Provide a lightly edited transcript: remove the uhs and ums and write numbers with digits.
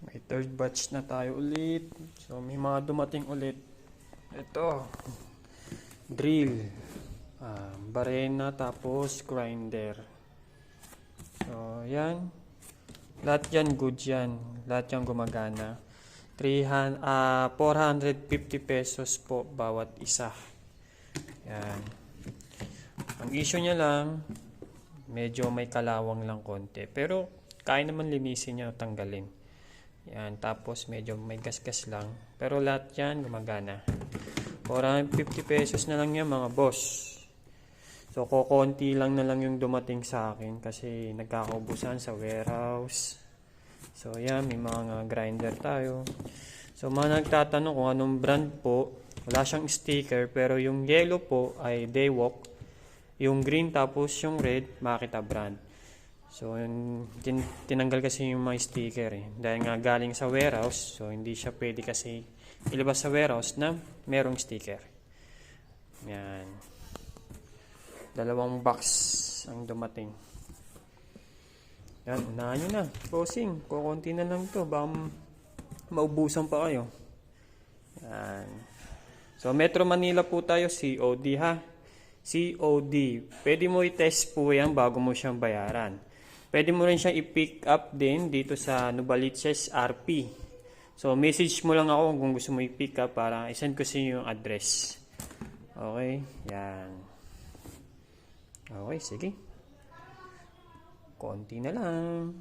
May third batch na tayo ulit. So, may mga dumating ulit. Ito, drill, barena, tapos grinder. So, yan. Lahat yan good yan. Lahat yan gumagana. 450 pesos po bawat isa. Yan. Ang issue niya lang, medyo may kalawang lang konti. Pero, kaya naman linisin niya o tanggalin. Yan. Tapos, medyo may gasgas lang. Pero lahat yan gumagana. 450 pesos na lang yan mga boss. So, kukunti lang na lang yung dumating sa akin kasi nagkakaubusan sa warehouse. So, yan. May mga grinder tayo. So, mga nagtatanong kung anong brand po. Wala siyang sticker pero yung yellow po ay Daewoo. Yung green tapos yung red, Makita brand. So, tinanggal kasi yung mga sticker eh. Dahil nga galing sa warehouse, so hindi siya pwede kasi ilabas sa warehouse na merong sticker. Yan. 2 box ang dumating. Yan, unahan nyo na. Bossing, kukunti na lang to. Baka maubusan pa kayo. Yan. So, Metro Manila po tayo, COD ha. COD. Pwede mo i-test po yan bago mo siyang bayaran. Pwede mo rin siyang i-pick up din dito sa Novaliches RP. So, message mo lang ako kung gusto mo i-pick up para isend ko sa inyo yung address. Okay? Yan. Okay, sige. Konti na lang.